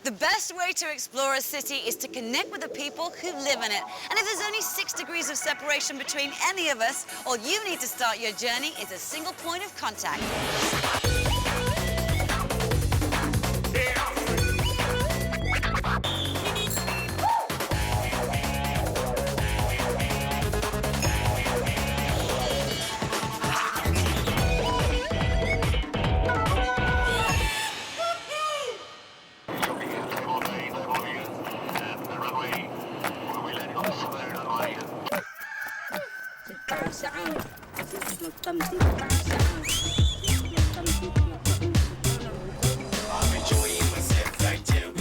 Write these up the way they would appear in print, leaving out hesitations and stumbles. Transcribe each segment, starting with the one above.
The best way to explore a city is to connect with the people who live in it. And if there's only 6 degrees of separation between any of us, all you need to start your journey is a single point of contact.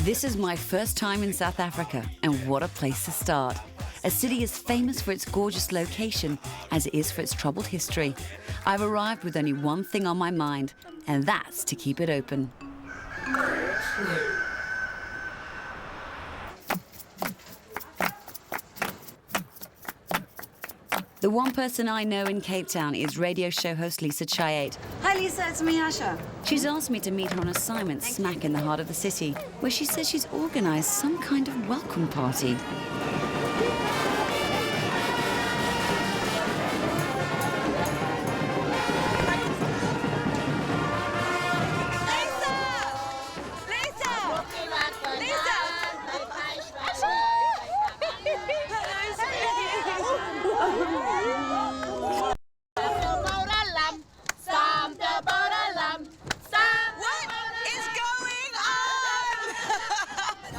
This is my first time in South Africa, and what a place to start. A city as famous for its gorgeous location as it is for its troubled history. I've arrived with only one thing on my mind, and that's to keep it open. The one person I know in Cape Town is radio show host Lisa Chayet. Hi Lisa, it's me, Asha. She's asked me to meet her on assignment smack in the heart of the city, where she says she's organised some kind of welcome party.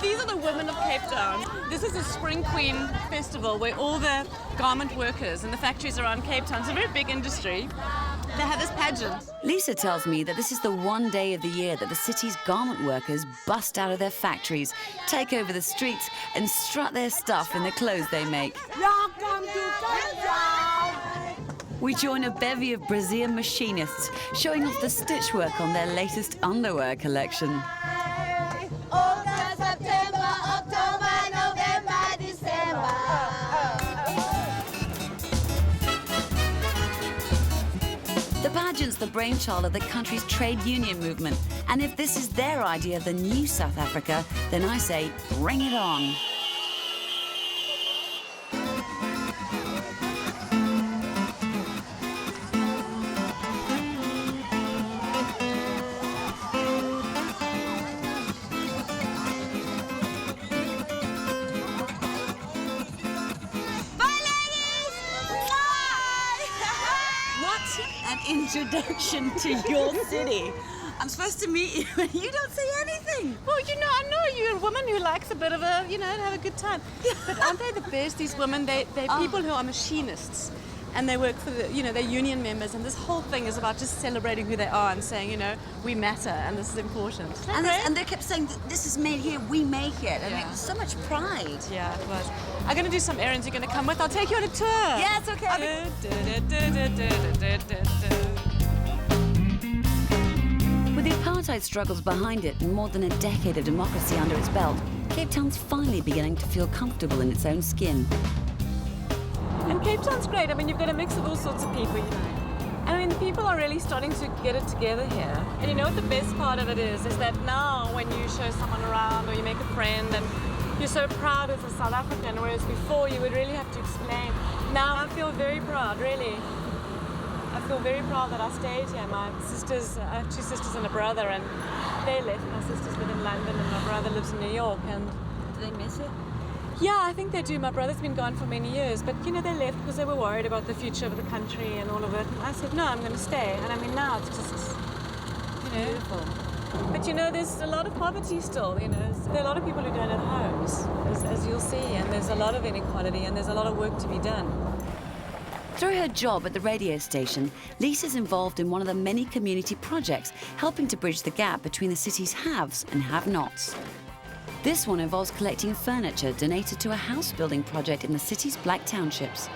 These are the women of Cape Town. This is a Spring Queen festival where all the garment workers in the factories around Cape Town, it's a very big industry, they have this pageant. Lisa tells me that this is the one day of the year that the city's garment workers bust out of their factories, take over the streets and strut their stuff in the clothes they make. Welcome to Cape Town! We join a bevy of Brazilian machinists showing off the stitchwork on their latest underwear collection. August, September, October, November, December. The pageant's the brainchild of the country's trade union movement. And if this is their idea of the new South Africa, then I say, bring it on. An introduction to your city. I'm supposed to meet you and you don't say anything. Well, you know, I know you're a woman who likes a bit of a, you know, to have a good time. But aren't they the best, these women? They're people who are machinists and they work for the, you know, they're union members, and this whole thing is about just celebrating who they are and saying, you know, we matter and this is important. And they kept saying, this is made here, we make it. And Yeah. it was so much pride. Yeah, it was. I'm going to do some errands. You're going to come with. I'll take you on a tour. Yeah, it's okay. With the apartheid struggles behind it and more than a decade of democracy under its belt, Cape Town's finally beginning to feel comfortable in its own skin. And Cape Town's great. I mean, you've got a mix of all sorts of people, you know. I mean, the people are really starting to get it together here. And you know what the best part of it is that now when you show someone around or you make a friend and you're so proud as a South African, whereas before you would really have to explain. Now I feel very proud, really. I feel very proud that I stayed here. My sisters, I have 2 sisters and a brother, and they left. My sisters live in London and my brother lives in New York. And Do they miss it? yeah, I think they do. My brother's been gone for many years, but you know, they left because they were worried about the future of the country and all of it. And I said, no, I'm going to stay. And I mean, now it's just, you know. Beautiful. But you know, there's a lot of poverty still, you know. There are a lot of people who don't have homes, as you'll see, and there's a lot of inequality and there's a lot of work to be done. Through her job at the radio station, Lisa's involved in one of the many community projects helping to bridge the gap between the city's haves and have-nots. This one involves collecting furniture donated to a house building project in the city's black townships.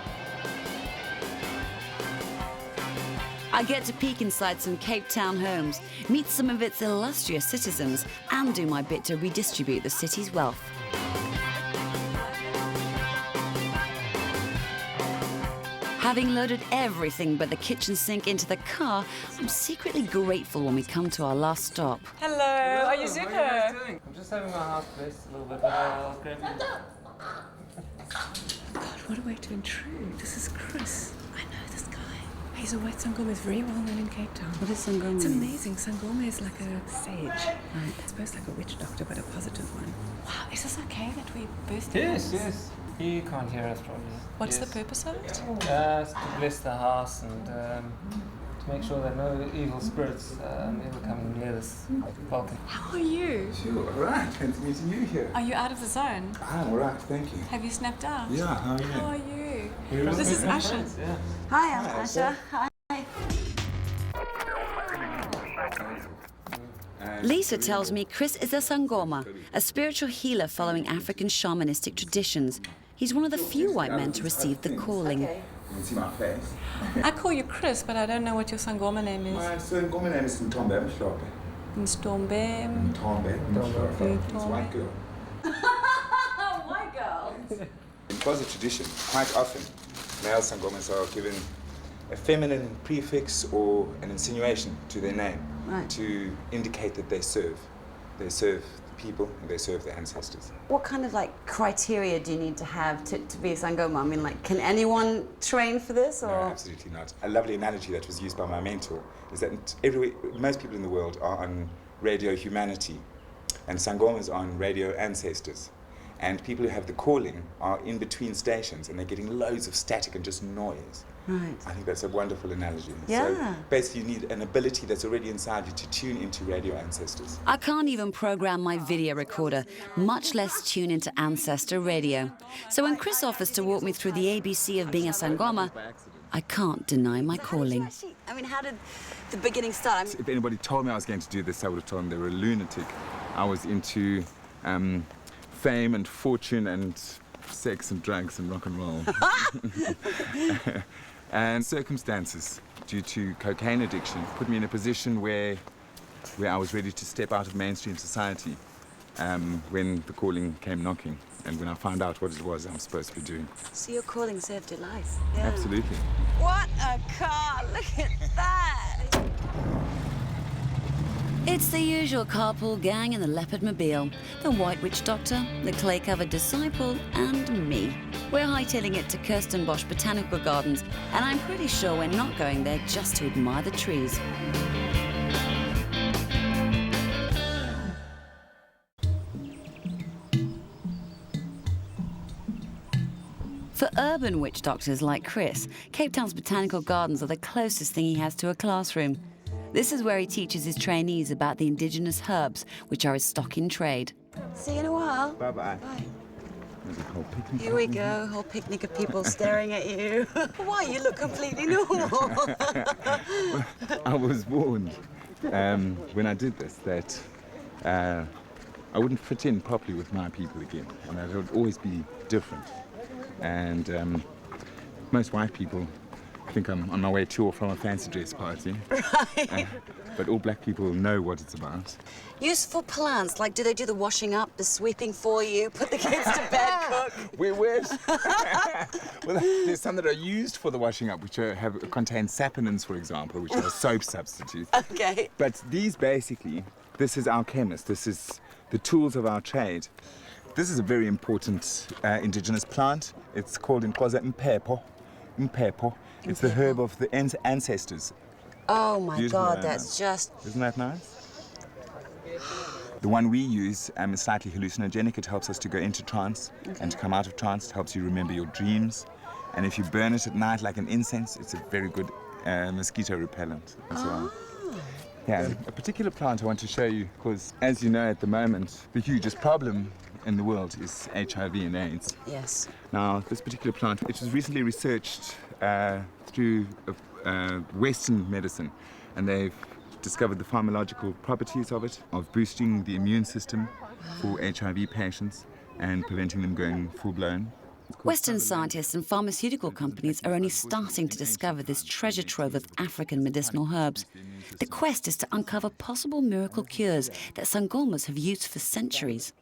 I get to peek inside some Cape Town homes, meet some of its illustrious citizens, and do my bit to redistribute the city's wealth. Having loaded everything but the kitchen sink into the car, I'm secretly grateful when we come to our last stop. Hello, are you Zuko? doing? I'm just having my house blessed a little bit, but I'll grab you. God, what a way to intrude. This is Chris. I know this guy. He's a white Sangoma, is very well known in Cape Town. What is Sangoma? It's amazing. Sangoma is like a sage. Right. It's supposed like a witch doctor, but a positive one. Wow, is this okay that we burst in? Yes. He can't hear us probably. What's Yes. the purpose of it? It's to bless the house and to make sure that no evil spirits ever come near this balcony. How are you? Sure, all right. Fancy meeting you here. Are you out of the zone? I'm all right, thank you. Have you snapped out? Yeah, how are you? How are you? We're This is all Asha. friends, yeah. Hi, I'm Asha. Hi. Lisa tells me Chris is a Sangoma, a spiritual healer following African shamanistic traditions. He's one of the few white men to receive the calling. You can see my face. I call you Chris, but I don't know what your Sangoma name is. My Sangoma name is Ntombe Mhlope. Nstombe. Ntombe Mhlope. It's a white girl. White girl. In Xhosa tradition, quite often, male Sangomas are given a feminine prefix or an insinuation to their name to indicate that they serve. They serve the people and they serve their ancestors. What kind of criteria do you need to have to be a Sangoma? I mean, can anyone train for this or? No, absolutely not. A lovely analogy that was used by my mentor is that most people in the world are on Radio Humanity and Sangomas are on Radio Ancestors. And people who have the calling are in between stations and they're getting loads of static and just noise. Right. I think that's a wonderful analogy. Yeah. So basically you need an ability that's already inside you to tune into Radio Ancestors. I can't even program my video recorder, much less tune into Ancestor Radio. So when Chris offers to walk me through the ABC of being a Sangoma, I can't deny my calling. I mean, how did the beginning start? If anybody told me I was going to do this, I would have told them they were a lunatic. I was into fame and fortune and sex and drugs and rock and roll. And circumstances due to cocaine addiction put me in a position where I was ready to step out of mainstream society when the calling came knocking and when I found out what it was I was supposed to be doing. So your calling saved your life. Yeah. Absolutely. What a car! Look at that! It's the usual carpool gang in the Leopard Mobile, the White Witch Doctor, the clay-covered disciple, and me. We're hightailing it to Kirstenbosch Botanical Gardens, and I'm pretty sure we're not going there just to admire the trees. For urban witch doctors like Chris, Cape Town's Botanical Gardens are the closest thing he has to a classroom. This is where he teaches his trainees about the indigenous herbs, which are his stock in trade. See you in a while. Bye-bye. Bye. There's a whole picnic. Here we go, whole picnic of people staring at you. Why, you look completely normal. I was warned when I did this that I wouldn't fit in properly with my people again, and that it would always be different. And most white people think I'm on my way to or from a fancy dress party. Right. But all black people know what it's about. Useful plants, do they do the washing up, the sweeping for you, put the kids to bed, cook? We wish. Well, there's some that are used for the washing up, which contain saponins, for example, which are soap substitutes. Okay. But these basically, this is our chemist. This is the tools of our trade. This is a very important indigenous plant. It's called in Xhosa mpepo. Mpepo. It's the herb of the ancestors. Oh my Beautiful, God, that's just... Isn't that nice? The one we use is slightly hallucinogenic. It helps us to go into trance and to come out of trance. It helps you remember your dreams. And if you burn it at night like an incense, it's a very good mosquito repellent as well. Yeah, a particular plant I want to show you because, as you know, at the moment, the hugest problem in the world is HIV and AIDS. Yes. Now, this particular plant, it was recently researched through Western medicine, and they've discovered the pharmacological properties of it, of boosting the immune system for HIV patients and preventing them going full-blown. Western scientists and pharmaceutical companies are only starting to discover this treasure trove of African medicinal herbs. The quest is to uncover possible miracle cures that Sangomas have used for centuries.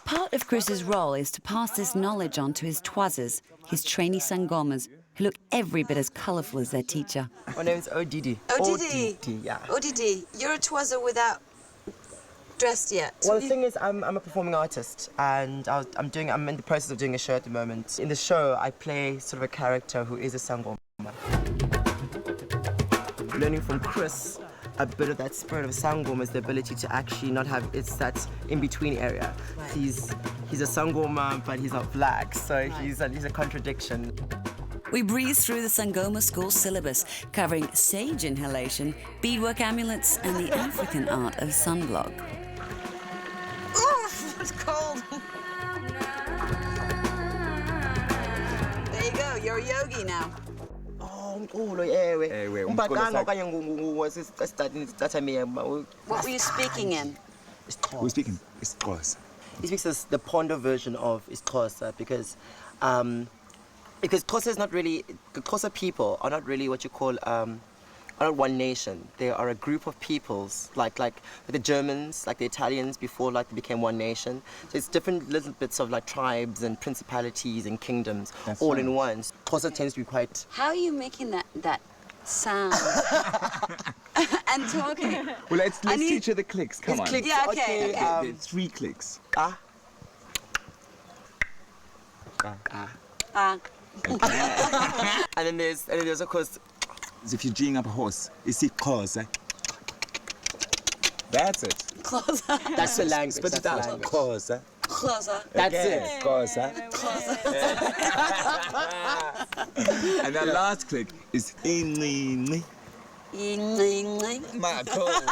Part of Chris's role is to pass this knowledge on to his Twazas, his trainee Sangomas, who look every bit as colourful as their teacher. My name is Odidi. Odidi. Odidi, yeah. Odidi, you're a Xhosa without dressed yet. Well, the thing is, I'm a performing artist, and I'm in the process of doing a show at the moment. In the show, I play sort of a character who is a sangoma. Learning from Chris a bit of that spirit of sangoma is the ability to actually not have, it's that in-between area. Right. He's a sangoma, but he's not black, so he's a contradiction. We breeze through the Sangoma School syllabus, covering sage inhalation, beadwork amulets, and the African art of sunblock. Oof, it's cold. There you go, you're a yogi now. What were you speaking in? We're speaking Xhosa. He speaks the Pondo version of Xhosa because Xhosa is not really, the Xhosa people are not really what you call, are not one nation. They are a group of peoples, like the Germans, like the Italians before they became one nation. So it's different little bits of tribes and principalities and kingdoms all in one. Xhosa tends to be quite... How are you making that sound? And talking? Well, let's teach her the clicks, come on. Clicks. Yeah, okay. There are 3 clicks. And then there's of course... As if you're geeing up a horse. Is it Xhosa? That's it. Closer. That's the language. Spit it out. Xhosa. Closer. That's it. Xhosa. And that last click is inini. My toes.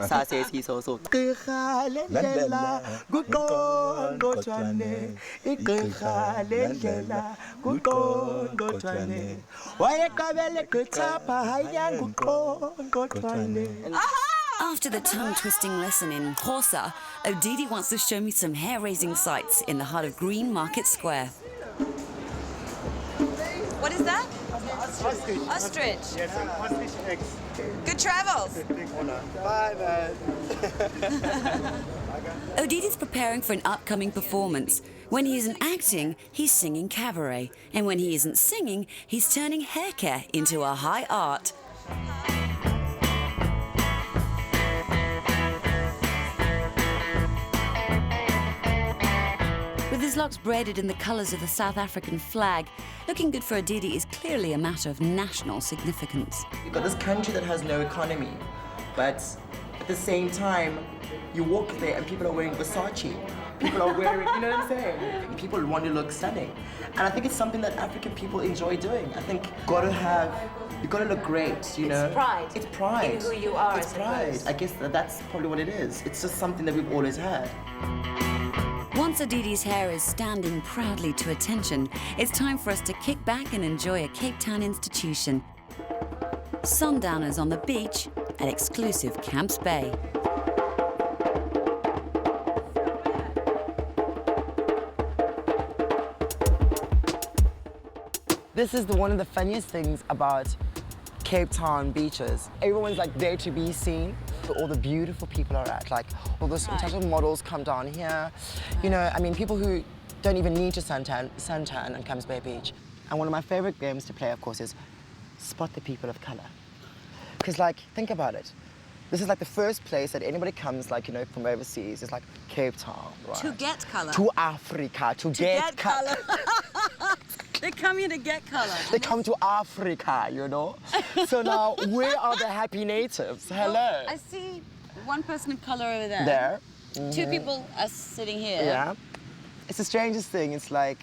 Sa says he's also After the tongue-twisting lesson in Xhosa, Odidi wants to show me some hair-raising sights in the heart of Green Market Square. What is that? Ostrich. Yes, ostrich eggs. Good travels. Bye, man. Odidi's preparing for an upcoming performance. When he isn't acting, he's singing cabaret. And when he isn't singing, he's turning hair care into a high art. With his locks braided in the colours of the South African flag, looking good for Odidi is clearly a matter of national significance. You've got this country that has no economy, but at the same time, you walk there and people are wearing Versace. People are wearing, you know what I'm saying? People want to look stunning. And I think it's something that African people enjoy doing. I think you've got to look great, you know? It's pride. It's pride. In who you are, It's pride. I guess that's probably what it is. It's just something that we've always had. Once Odidi's hair is standing proudly to attention, it's time for us to kick back and enjoy a Cape Town institution. Sundowners on the beach at exclusive Camps Bay. This is one of the funniest things about Cape Town beaches. Everyone's there to be seen. All the beautiful people are at, all those international models come down here. You know, I mean, people who don't even need to suntan on Camps Bay Beach. And one of my favorite games to play, of course, is spot the people of color. Because, think about it. This is the first place that anybody comes, from overseas. It's Cape Town, right? To get color. To Africa, to get color. They come here to get color. They come to Africa, you know? So now, where are the happy natives? Hello. I see one person of color over there. There. Mm-hmm. 2 people are sitting here. Yeah. It's the strangest thing. It's I'll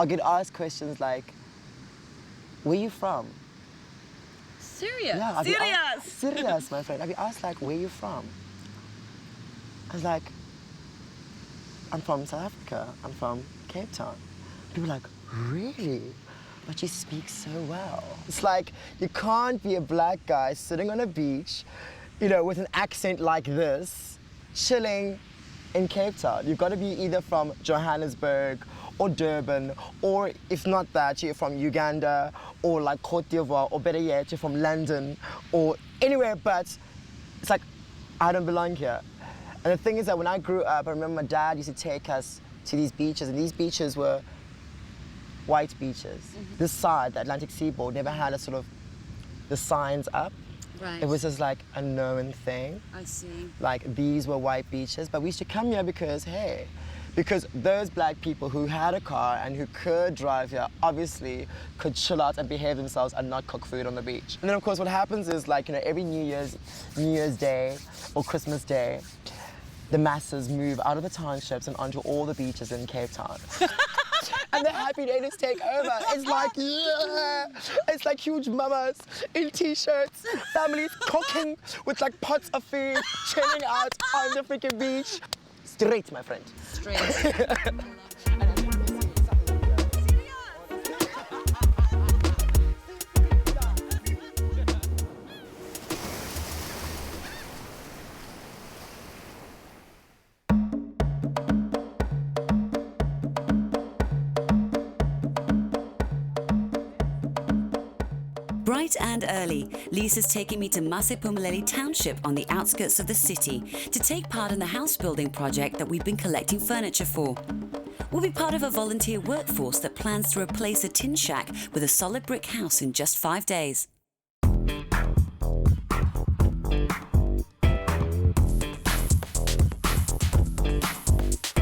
get asked questions like, where are you from? Serious? Yeah, Serious? Serious, my friend. I'll be asked, where are you from? I was like, I'm from South Africa. I'm from Cape Town. People are like, really? But you speak so well. It's you can't be a black guy sitting on a beach, with an accent like this, chilling in Cape Town. You've got to be either from Johannesburg or Durban, or if not that, you're from Uganda or Côte d'Ivoire, or better yet, you're from London or anywhere, but it's I don't belong here. And the thing is that when I grew up, I remember my dad used to take us to these beaches, and these beaches were white beaches. Mm-hmm. This side, the Atlantic seaboard, never had the signs up. Right. It was just like a known thing. I see. Like these were white beaches, but we used to come here because, hey, because those black people who had a car and who could drive here obviously could chill out and behave themselves and not cook food on the beach. And then of course what happens is, like, you know, every New Year's Day or Christmas Day, the masses move out of the townships and onto all the beaches in Cape Town. And the happy days take over. It's like, yeah, it's like huge mamas in t-shirts, families cooking with like pots of food, chilling out on the freaking beach. Straight, my friend. Straight. Bright and early, Lisa's taking me to Masiphumelele Township on the outskirts of the city to take part in the house building project that we've been collecting furniture for. We'll be part of a volunteer workforce that plans to replace a tin shack with a solid brick house in just 5 days.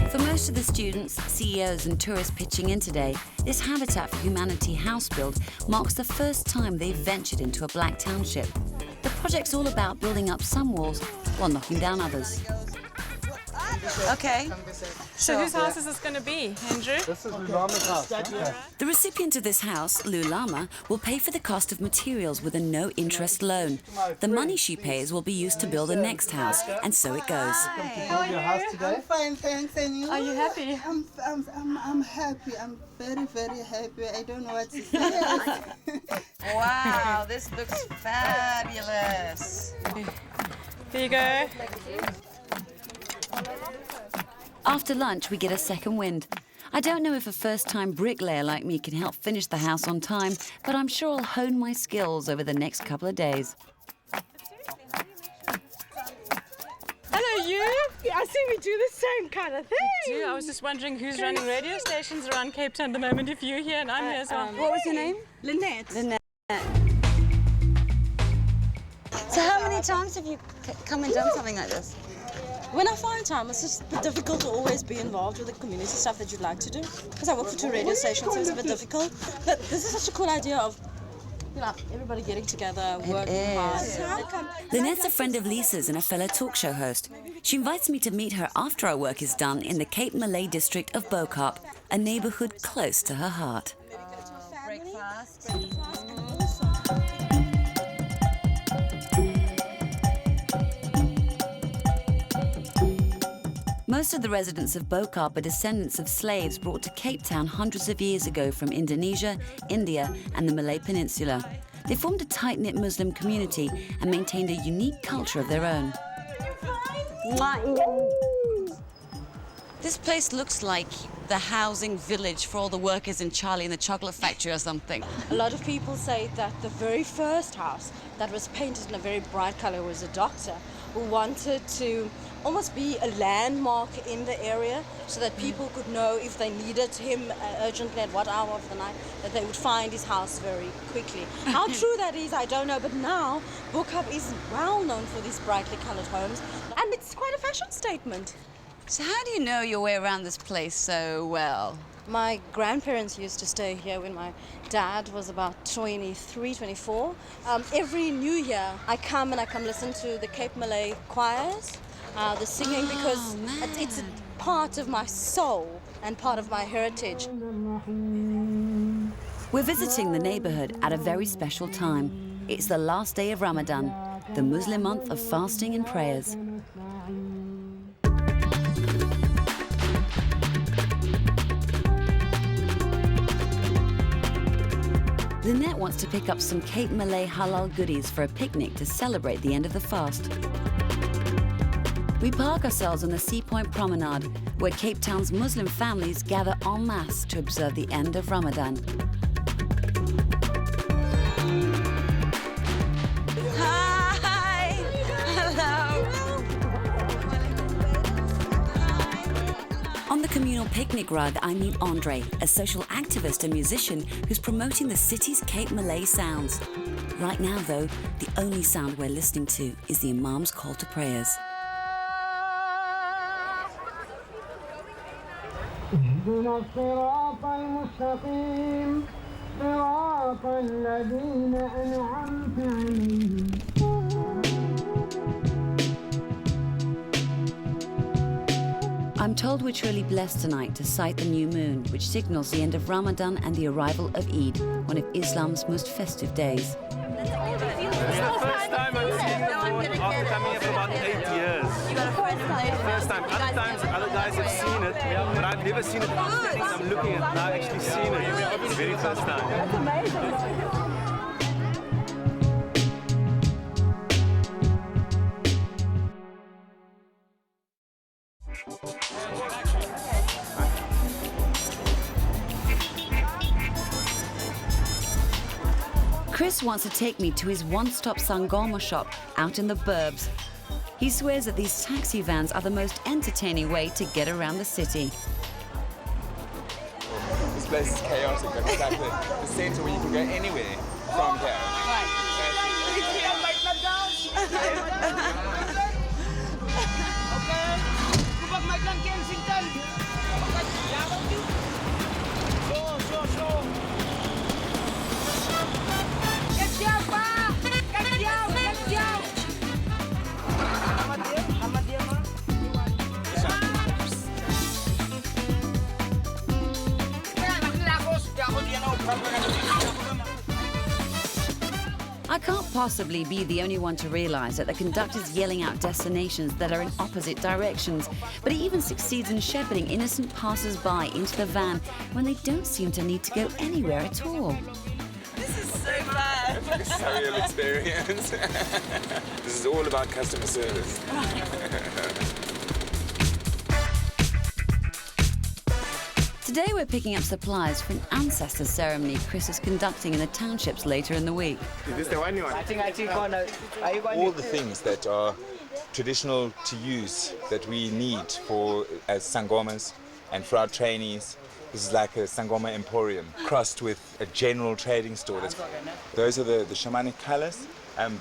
For most of the students, CEOs and tourists pitching in today, this Habitat for Humanity house build marks the first time they've ventured into a black township. The project's all about building up some walls while knocking down others. Okay. So whose house is this going to be, Andrew? This is Lulama's house. The recipient of this house, Lulama, will pay for the cost of materials with a no-interest loan. The money she pays will be used to build the next house, and so it goes. How are Your house you? today? Fine, thanks. And you? Are you happy? I'm happy. I'm very, very happy. I don't know what to say. Wow, this looks fabulous. There you go. After lunch, we get a second wind. I don't know if a first-time bricklayer like me can help finish the house on time, but I'm sure I'll hone my skills over the next couple of days. Hello, you. I see we do the same kind of thing. I was just wondering who's running radio stations around Cape Town at the moment, if you're here and I'm here as well. What was your name? Lynette. So how many times have you come and done something like this? When I find time, it's just a bit difficult to always be involved with the community stuff that you'd like to do. Because I work for 2 radio stations, so it's a bit difficult. But this is such a cool idea of, you know, everybody getting together, working hard. Lynette's a friend of Lisa's and a fellow talk show host. She invites me to meet her after our work is done in the Cape Malay district of Bo-Kaap, a neighbourhood close to her heart. Breakfast. Most of the residents of Bo-Kaap are descendants of slaves brought to Cape Town hundreds of years ago from Indonesia, India, and the Malay Peninsula. They formed a tight-knit Muslim community and maintained a unique culture of their own. This place looks like the housing village for all the workers in Charlie and the Chocolate Factory or something. A lot of people say that the very first house that was painted in a very bright color was a doctor who wanted to almost be a landmark in the area so that people could know if they needed him urgently at what hour of the night, that they would find his house very quickly. How true that is, I don't know, but now Bo-Kaap is well known for these brightly colored homes, and it's quite a fashion statement. So how do you know your way around this place so well? My grandparents used to stay here when my dad was about 23, 24. Every New Year, I come listen to the Cape Malay choirs, the singing, because it's a part of my soul and part of my heritage. We're visiting the neighbourhood at a very special time. It's the last day of Ramadan, the Muslim month of fasting and prayers. Lynette wants to pick up some Cape Malay halal goodies for a picnic to celebrate the end of the fast. We park ourselves on the Sea Point Promenade, where Cape Town's Muslim families gather en masse to observe the end of Ramadan. Hi! Hello! On the communal picnic rug, I meet Andre, a social activist and musician who's promoting the city's Cape Malay sounds. Right now, though, the only sound we're listening to is the Imam's call to prayers. I'm told we're truly blessed tonight to sight the new moon, which signals the end of Ramadan and the arrival of Eid, one of Islam's most festive days. First time I've seen the moon after coming here for about 8 years. First time. Other times, other guys have seen it, but I've never seen it. I'm looking at it now, actually seen it. It's the very first time. That's amazing. Chris wants to take me to his one-stop Sangoma shop out in the burbs. He swears that these taxi vans are the most entertaining way to get around the city. This place is chaotic, but it's like the centre where you can go anywhere from here. I can't possibly be the only one to realise that the conductor's yelling out destinations that are in opposite directions, but he even succeeds in shepherding innocent passers-by into the van when they don't seem to need to go anywhere at all. This is so bad. It's like a surreal experience. This is all about customer service. Today we're picking up supplies for an ancestor ceremony Chris is conducting in the townships later in the week. Is this the one you want? All the things that are traditional to use that we need for as Sangomas and for our trainees. This is like a Sangoma emporium crossed with a general trading store. Those are the shamanic colors.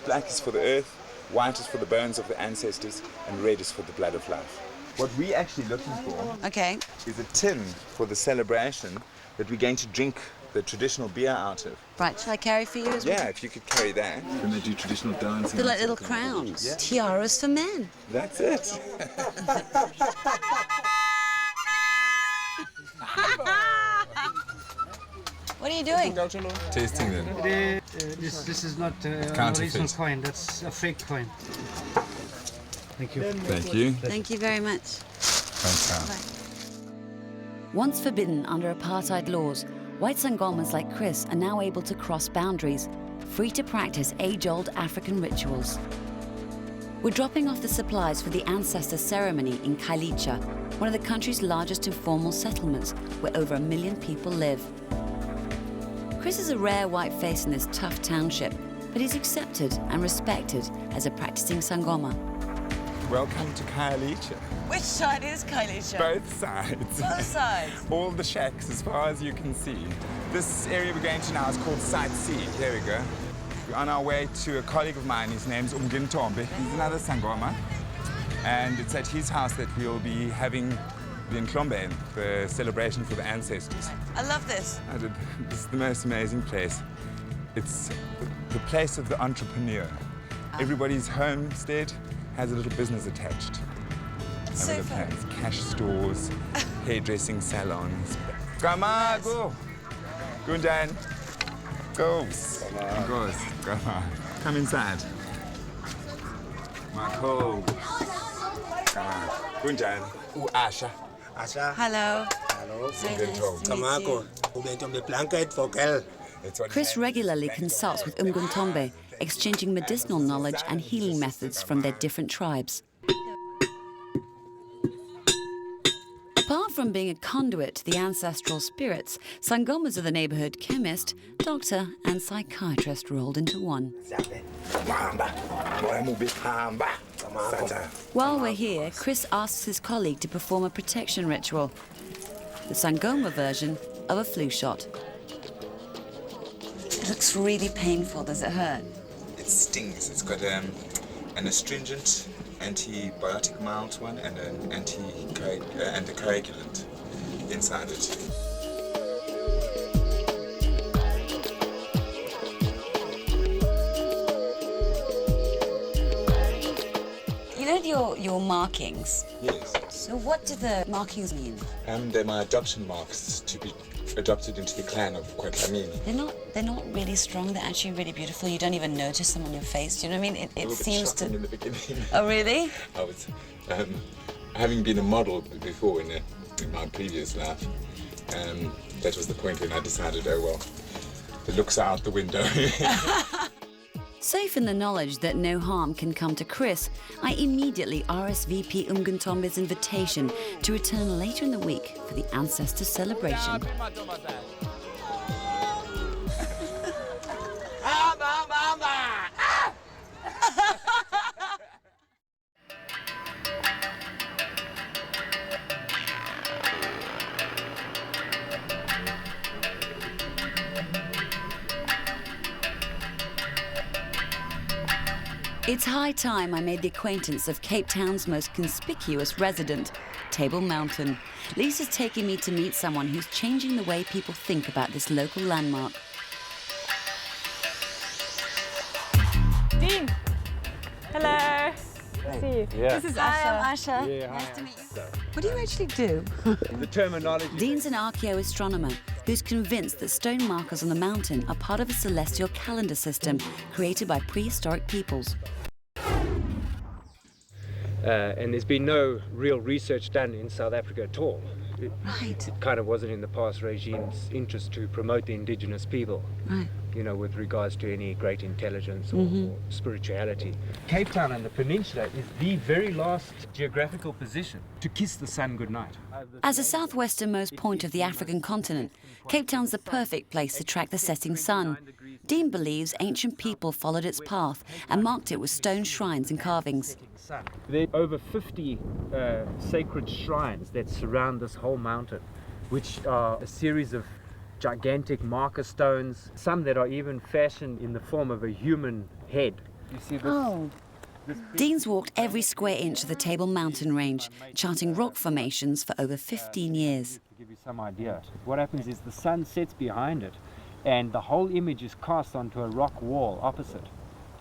Black is for the earth, white is for the bones of the ancestors, and red is for the blood of life. What we're actually looking for is a tin for the celebration that we're going to drink the traditional beer out of. Right, shall I carry for you as well? Yeah, if you could carry that. Then they do traditional dancing. They're like little crowns. Yeah. Tiaras for men. That's it. What are you doing? Tasting them. This is not an Counterfeit. original coin, that's a fake coin. Thank you. Thank you. Thank you very much. Thanks, Once forbidden under apartheid laws, white Sangomas like Chris are now able to cross boundaries, free to practice age-old African rituals. We're dropping off the supplies for the ancestor ceremony in Khayelitsha, one of the country's largest informal settlements, where over 1 million people live. Chris is a rare white face in this tough township, but he's accepted and respected as a practicing Sangoma. Welcome to Khayelitsha. Which side is Khayelitsha? Both sides. Both sides. All the shacks as far as you can see. This area we're going to now is called Site C. Here we go. We're on our way to a colleague of mine. His name's Umguntombe. He's another Sangoma. And it's at his house that we'll be having the Nklombe, the celebration for the ancestors. I love this. This is the most amazing place. It's the place of the entrepreneur. Everybody's homestead has a little business attached. So And fun. it's cash stores, hairdressing salons. Come on, go. Gundan. Goes. Goes. Come on. Come inside. Marco. Come on. Gundan. Asha. Asha. Hello. Hello. Kamako. Chris regularly consults with Umguntombe, exchanging medicinal knowledge and healing methods from their different tribes. Apart from being a conduit to the ancestral spirits, Sangomas are the neighborhood chemist, doctor, and psychiatrist rolled into one. While we're here, Chris asks his colleague to perform a protection ritual, the Sangoma version of a flu shot. It looks really painful. Does it hurt? It stings. It's got an astringent, antibiotic mild one, and an anticoagulant inside it. You know your markings? Yes. So what do the markings mean? They're my adoption marks to be adopted into the clan of Kwatlamini. They're not really strong. They're actually really beautiful. You don't even notice them on your face. Do you know what I mean? It seems to. In the beginning. Oh really? I was, having been a model before in my previous life, that was the point when I decided, oh well, the looks are out the window. Safe in the knowledge that no harm can come to Chris, I immediately RSVP Umgantombe's invitation to return later in the week for the ancestor celebration. It's high time I made the acquaintance of Cape Town's most conspicuous resident, Table Mountain. Lisa's taking me to meet someone who's changing the way people think about this local landmark. Dean! Hello! See you. Yeah. This is Asha. Hi, I'm Asha. Yeah, nice hi. to meet you. What do you actually do? The terminology. Dean's an archaeoastronomer who's convinced that stone markers on the mountain are part of a celestial calendar system created by prehistoric peoples. And there's been no real research done in South Africa at all. It kind of wasn't in the past regime's interest to promote the indigenous people, you know, with regards to any great intelligence or spirituality. Cape Town and the peninsula is the very last geographical position to kiss the sun goodnight. As the southwesternmost point of the African continent, Cape Town's the perfect place to track the setting sun. Dean believes ancient people followed its path and marked it with stone shrines and carvings. There are over 50 sacred shrines that surround this whole mountain, which are a series of gigantic marker stones, some that are even fashioned in the form of a human head. You see this? Dean's walked every square inch of the Table Mountain range, charting rock formations for over 15 years. To give you some idea, what happens is the sun sets behind it, and the whole image is cast onto a rock wall opposite.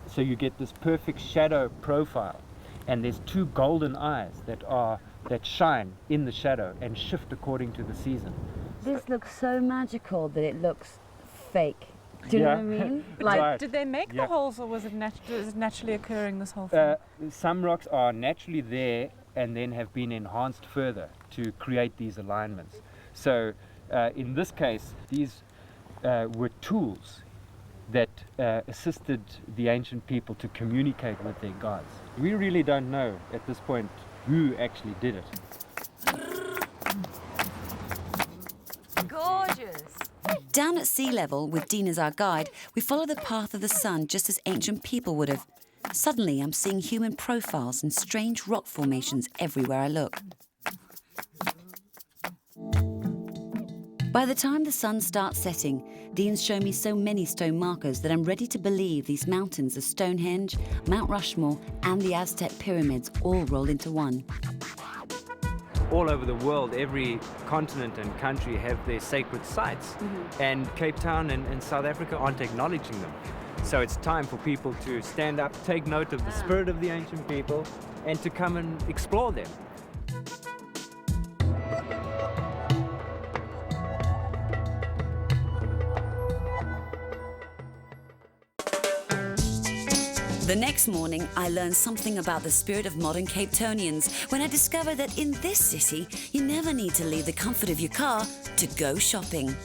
So you get this perfect shadow profile. And there's two golden eyes that shine in the shadow and shift according to the season. This looks so magical that it looks fake. Do you know what I mean? Like, Right. did they make the holes, or was it naturally occurring, this whole thing? Some rocks are naturally there and then have been enhanced further to create these alignments. So in this case, these were tools that assisted the ancient people to communicate with their gods. We really don't know at this point who actually did it. Gorgeous! Down at sea level, with Dean as our guide, we follow the path of the sun just as ancient people would have. Suddenly, I'm seeing human profiles and strange rock formations everywhere I look. By the time the sun starts setting, Dean's shown me so many stone markers that I'm ready to believe these mountains are Stonehenge, Mount Rushmore, and the Aztec pyramids all rolled into one. All over the world, every continent and country have their sacred sites, and Cape Town and South Africa aren't acknowledging them. So it's time for people to stand up, take note of the spirit of the ancient people, and to come and explore them. The next morning, I learned something about the spirit of modern Cape Townians when I discovered that in this city, you never need to leave the comfort of your car to go shopping.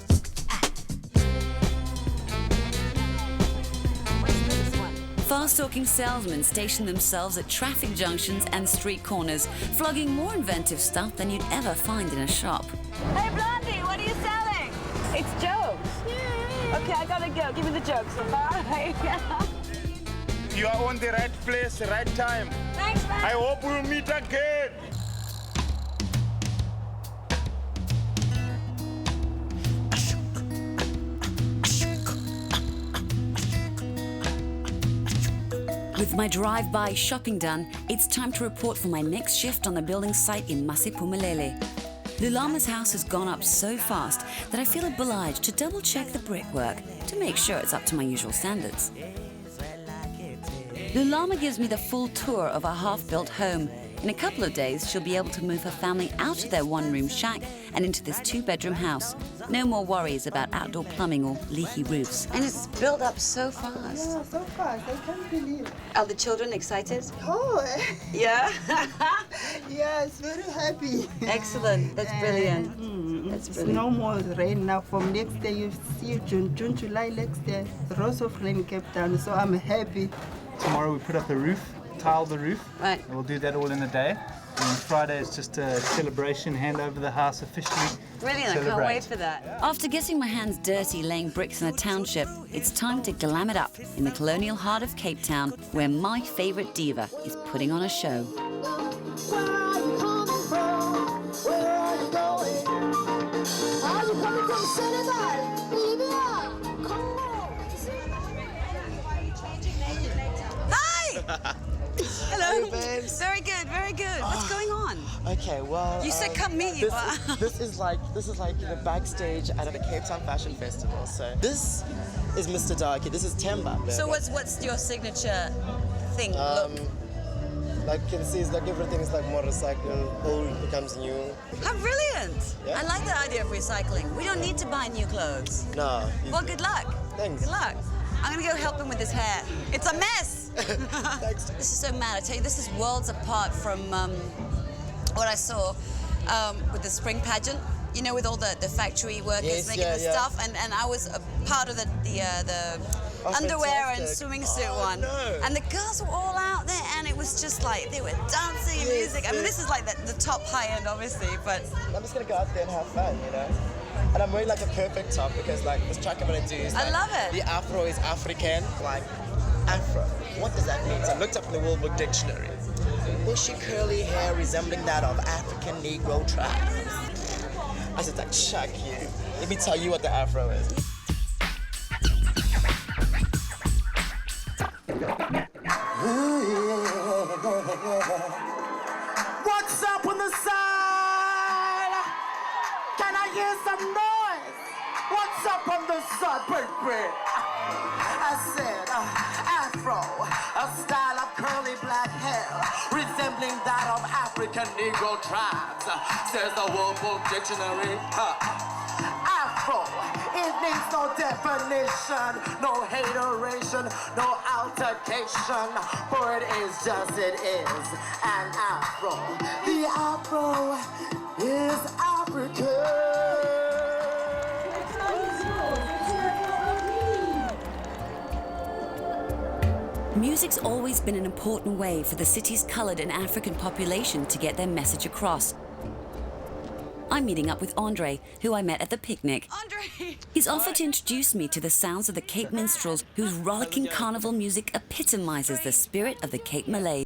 Fast-talking salesmen station themselves at traffic junctions and street corners, flogging more inventive stuff than you'd ever find in a shop. Hey, Blondie, what are you selling? It's jokes. Okay, I gotta go. Give me the jokes. Bye. You are on the right place, right time. Thanks, man. I hope we'll meet again. With my drive-by shopping done, it's time to report for my next shift on the building site in Masiphumelele. Lulama's house has gone up so fast that I feel obliged to double-check the brickwork to make sure it's up to my usual standards. Lulama gives me the full tour of our half-built home. In a couple of days, she'll be able to move her family out of their one-room shack and into this two-bedroom house. No more worries about outdoor plumbing or leaky roofs. And it's built up so fast. Yeah, so fast. I can't believe. Are the children excited? Oh, Yeah? yes, very happy. Excellent. That's brilliant. That's It's brilliant. no more rain now. From next day, you see June, July next day, lots of rain in Cape Town. So I'm happy. Tomorrow we put up the roof, tile the roof. Right. And we'll do that all in a day. And Friday is just a celebration, hand over the house officially. Brilliant. I can't Celebrate. wait for that. After getting my hands dirty laying bricks in a township, it's time to glam it up in the colonial heart of Cape Town, where my favourite diva is putting on a show. Hi! Hello. Hey, babes. Very good, very good. What's going on? Okay, well. You said come meet you. This is like the backstage at the Cape Town Fashion Festival. So this is Mr. Darky. This is Temba. So what's your signature thing? Look. Like you can see, it's like everything is like more recycled, old becomes new. How brilliant! Yeah. I like the idea of recycling. We don't need to buy new clothes. No. Well, good luck. Thanks. Good luck. I'm gonna go help him with his hair. It's a mess. Thanks. This is so mad. I tell you, this is worlds apart from what I saw with the spring pageant. You know, with all the factory workers Yes, making yeah, the yeah. stuff, and I was a part of the underwear and fantastic. swimming suit Oh, one. no. And the girls were all out there, and it was just like they were dancing and Yes, music. I mean, yes. this is like the top high end, obviously, but I'm just gonna go out there and have fun, you know. And I'm wearing like a perfect top because like this track I'm gonna do is I like, love it. The afro is African, like afro. What does that mean? So I looked up in the World Book Dictionary. Bushy curly hair resembling that of African Negro tribes. I said like, chuck you. Let me tell you what the afro is. What's up on the side? Can I hear some noise? What's up on the side, baby? I said, Afro, a style of curly black hair, resembling that of African Negro tribes, says the World Book Dictionary. Afro, it needs no definition, no hateration, no altercation, for it is just it is an afro. The afro is African. Music's always been an important way for the city's coloured and African population to get their message across. I'm meeting up with Andre, who I met at the picnic. Andre! He's offered to introduce me to the sounds of the Cape Minstrels, whose rollicking carnival music epitomises the spirit of the Cape Malays.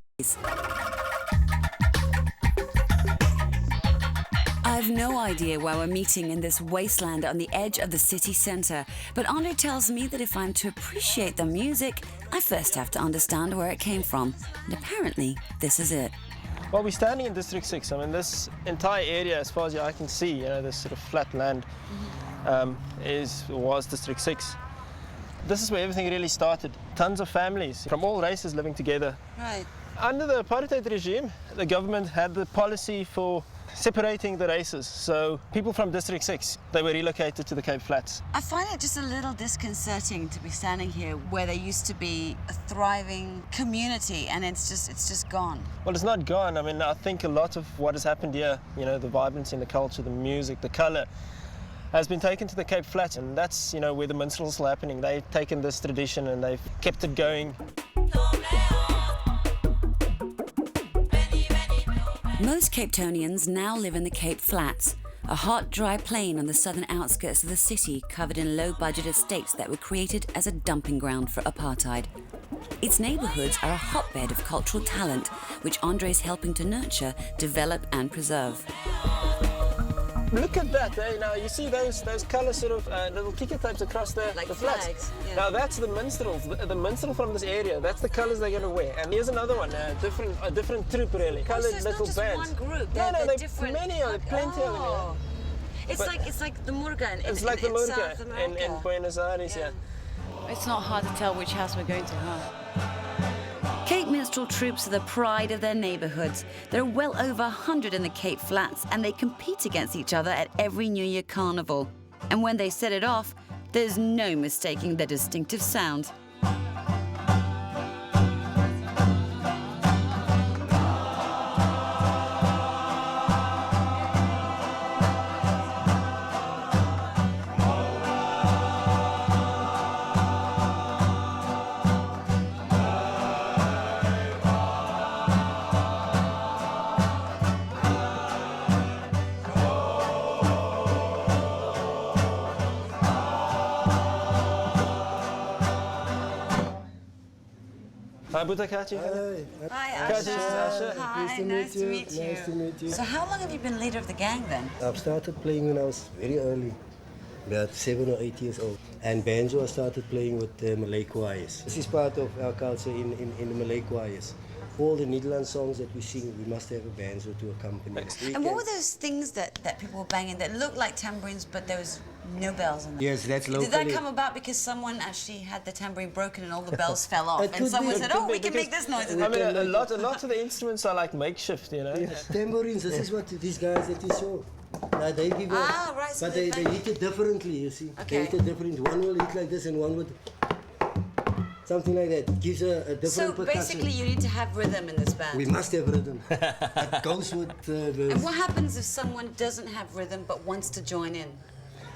I've no idea why we're meeting in this wasteland on the edge of the city centre, but Andre tells me that if I'm to appreciate the music, I first have to understand where it came from. And apparently, this is it. Well, we're standing in District 6. I mean, this entire area, as far as I can see, you know, this sort of flat land was District 6. This is where everything really started. Tons of families from all races living together. Right. Under the apartheid regime, the government had the policy for separating the races. So people from District 6, they were relocated to the Cape Flats. I find it just a little disconcerting to be standing here where there used to be a thriving community and it's just gone. Well, it's not gone. I mean, I think a lot of what has happened here, you know, the vibrancy in the culture, the music, the colour, has been taken to the Cape Flats, and that's, you know, where the minstrels are happening. They've taken this tradition and they've kept it going. Most Cape Townians now live in the Cape Flats, a hot, dry plain on the southern outskirts of the city covered in low-budget estates that were created as a dumping ground for apartheid. Its neighbourhoods are a hotbed of cultural talent, which Andre is helping to nurture, develop and preserve. Look at that, now you see those colour sort of little ticker tapes across the flats. Flags, yeah. Now that's the minstrels, the minstrel from this area. That's the colours they're going to wear. And here's another one, a different troupe really. Coloured so it's little not just bands. one group. No, They're different. Many of them, plenty of them. Yeah. It's like the Murga It's like the Murga Murga in Buenos Aires, yeah. It's not hard to tell which house we're going to, huh? Cape Minstrel troops are the pride of their neighbourhoods. There are well over 100 in the Cape Flats, and they compete against each other at every New Year carnival. And when they set it off, there's no mistaking their distinctive sound. Hi, Butakachi. Hi, Asha. Hi, nice to meet you. Nice to meet you. So how long have you been leader of the gang then? I've started playing when I was very early, about 7 or 8 years old. And banjo I started playing with the Malay choirs. This is part of our culture in the Malay choirs. All the Nederlands songs that we sing, we must have a banjo to accompany. And what were those things that people were banging that looked like tambourines, but there was no bells in them? Yes, that's locally. Did that come about because someone actually had the tambourine broken and all the bells fell off? And someone said, Could we be, can make this noise. I mean, a lot of the instruments are like makeshift, you know. Yes, tambourines, this is what these guys that you saw. Now they give right, so but they hit it differently, you see. Okay. They hit it differently. One will hit like this and one would... Something like that. Gives a different So percussion. basically you need to have rhythm in this band. We must have rhythm. It goes with the... And what happens if someone doesn't have rhythm but wants to join in?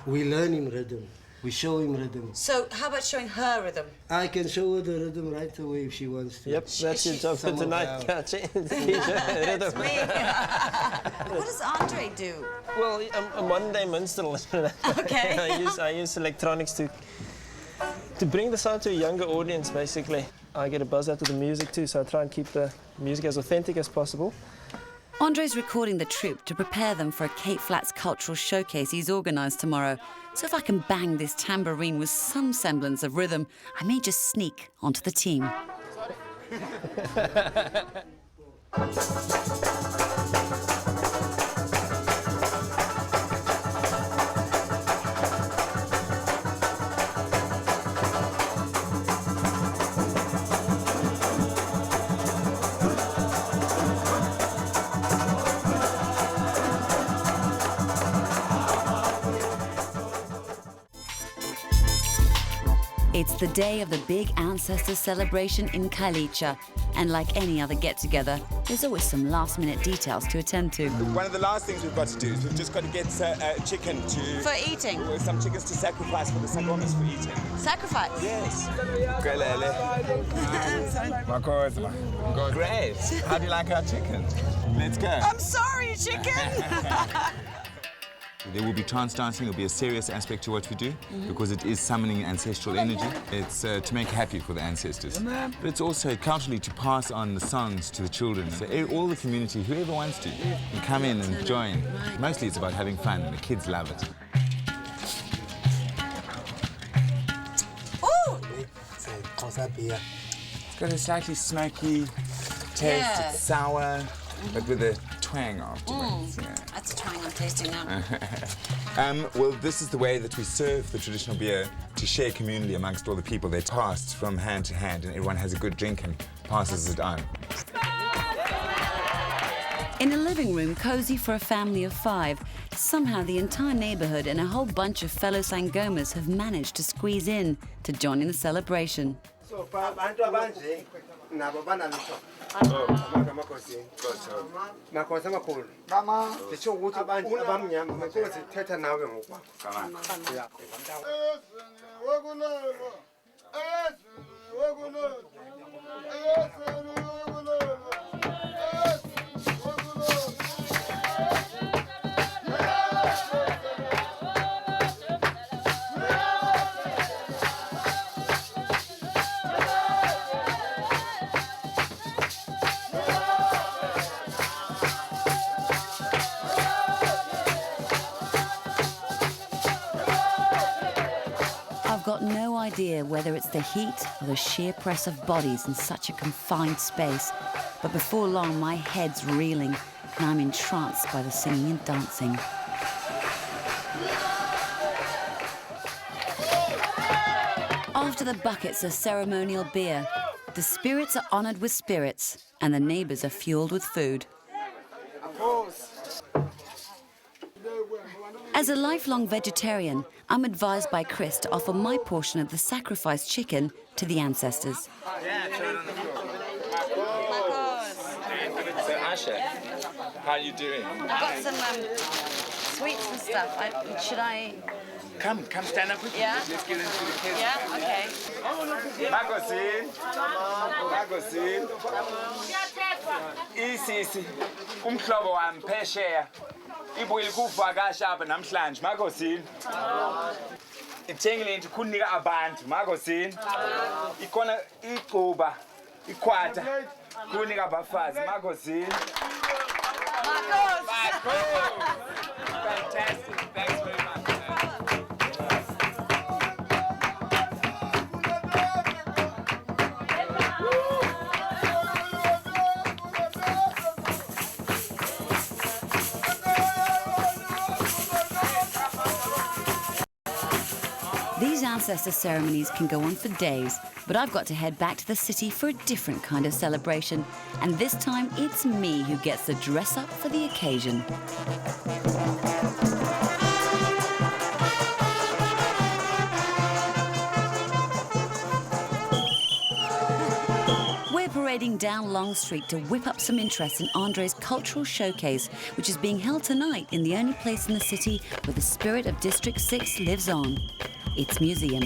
We learn him rhythm. We show him rhythm. So how about showing her rhythm? I can show her the rhythm right away if she wants to. Yep, that's your job for tonight, Kachi. That's me. What does Andre do? Well, I'm a modern-day minstrel. Okay. I use electronics to bring the sound to a younger audience, basically. I get a buzz out of the music too, so I try and keep the music as authentic as possible. Andre's recording the troupe to prepare them for a Cape Flats cultural showcase he's organised tomorrow. So if I can bang this tambourine with some semblance of rhythm, I may just sneak onto the team. It's the day of the big ancestor celebration in Khayelitsha, and like any other get-together, there's always some last-minute details to attend to. One of the last things we've got to do is we've just got to get chicken to... For eating? Some chickens to sacrifice for the Sangomas for eating. Sacrifice? Yes. Great. How do you like our chicken? Let's go. I'm sorry, chicken! There will be trance dancing. There will be a serious aspect to what we do because it is summoning ancestral energy. It's to make happy for the ancestors. But it's also culturally to pass on the songs to the children. So all the community, whoever wants to, can come in and join. Mostly it's about having fun and the kids love it. Ooh! It's got a slightly smoky taste. Yeah. It's sour, but with a twang afterwards. Yeah. That's a twang I'm tasting now. Well, this is the way that we serve the traditional beer to share communally amongst all the people. They're passed from hand to hand, and everyone has a good drink and passes it on. In a living room cosy for a family of 5, somehow the entire neighbourhood and a whole bunch of fellow Sangomas have managed to squeeze in to join in the celebration. clear whether it's the heat or the sheer press of bodies in such a confined space, but before long my head's reeling and I'm entranced by the singing and dancing. After the buckets of ceremonial beer, the spirits are honoured with spirits and the neighbours are fuelled with food. As a lifelong vegetarian, I'm advised by Chris to offer my portion of the sacrificed chicken to the ancestors. So Asha, how are you doing? I've got some sweets and stuff. Should I? Come stand up with me. Yeah? Let's get into the kitchen. Yeah, okay. Magazine. Isisi, umhlobo wami phesheya. Ibuyile kuvakasha apha namhlanje, Magazine. Ithengile nje kunika abantu, Magazine. Ikona igquba, ikhwatha kunika abafazi, Magazine. Fantastic. Thanks very much. These ancestor ceremonies can go on for days, but I've got to head back to the city for a different kind of celebration. And this time, it's me who gets to dress up for the occasion. We're parading down Long Street to whip up some interest in Andre's cultural showcase, which is being held tonight in the only place in the city where the spirit of District 6 lives on. Its museum.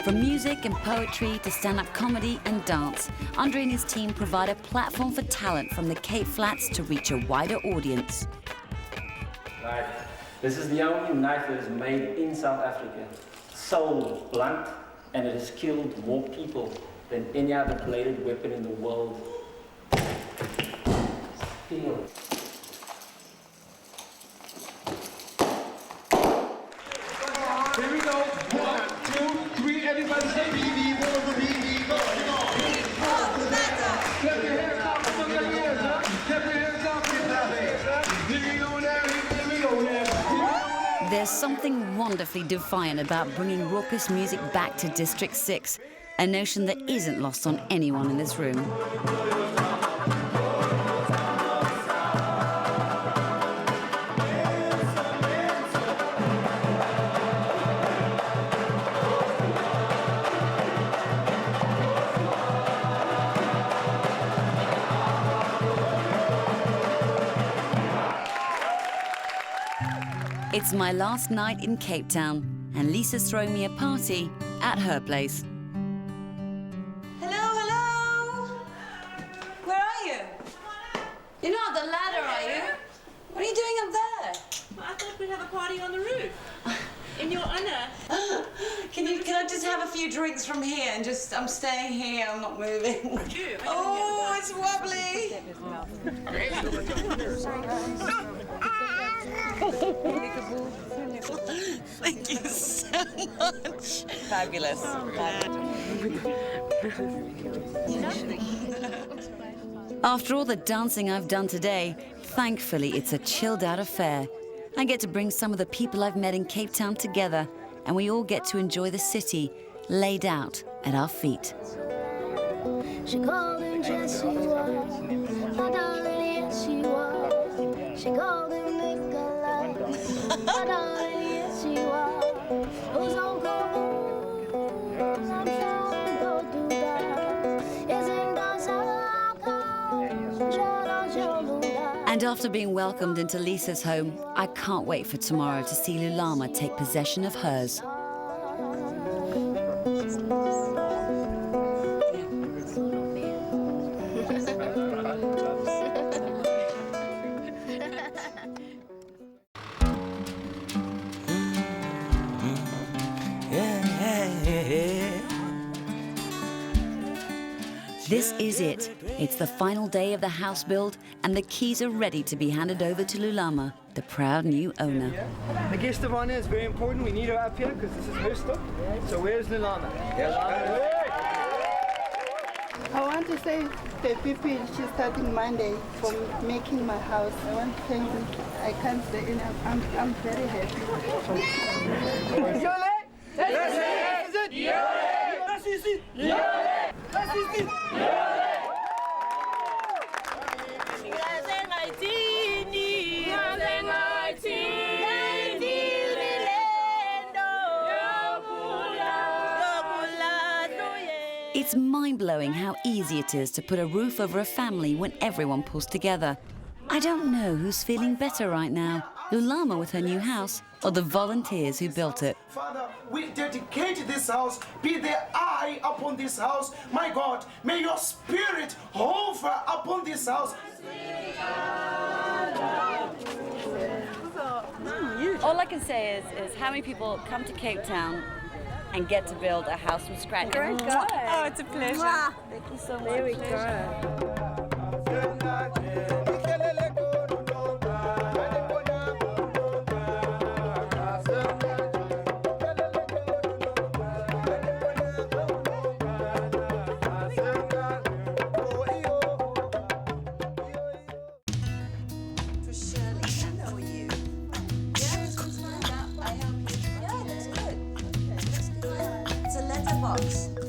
From music and poetry to stand-up comedy and dance, Andre and his team provide a platform for talent from the Cape Flats to reach a wider audience. Right. This is the only knife that is made in South Africa. So blunt, and it has killed more people than any other bladed weapon in the world. Steel. Here we go. 1, 2, 3. Everybody say BB, BB, go. Clap your hands up. Clap your hands up. Clap your hands up. Here we go now. Here we go now. There's something wonderfully defiant about bringing raucous music back to District 6, a notion that isn't lost on anyone in this room. It's my last night in Cape Town, and Lisa's throwing me a party at her place. Hello? Where are you? You're not at the ladder, are you? What are you doing up there? Well, I thought we'd have a party on the roof. In your honor. Can I just have a few drinks from here and just, I'm staying here, I'm not moving. Oh, it's wobbly. Thank you so much. Fabulous. After all the dancing I've done today, thankfully it's a chilled-out affair. I get to bring some of the people I've met in Cape Town together, and we all get to enjoy the city laid out at our feet. She called him Jesse was, my darling, yes she was. She called him Nicholas, my darling, yes she was. Who's on call? I'm trying to go do that. Isn't And after being welcomed into Lisa's home, I can't wait for tomorrow to see Lulama take possession of hers. This is it. It's the final day of the house build, and the keys are ready to be handed over to Lulama. the proud new owner. The guest of honor is very important. We need her up here because this is her stop. So where's Lulama? I want to say the people she's starting Monday for making my house. I want to thank them. I can't say enough. I'm very happy. It's mind-blowing how easy it is to put a roof over a family when everyone pulls together. I don't know who's feeling better right now, Lulama with her new house or the volunteers who built it. Father, we dedicate this house, be the eye upon this house. My God, may your spirit hover upon this house. All I can say is how many people come to Cape Town and get to build a house from scratch. Great guy. Oh, it's a pleasure. Thank you so much. There we go. It's a letterbox.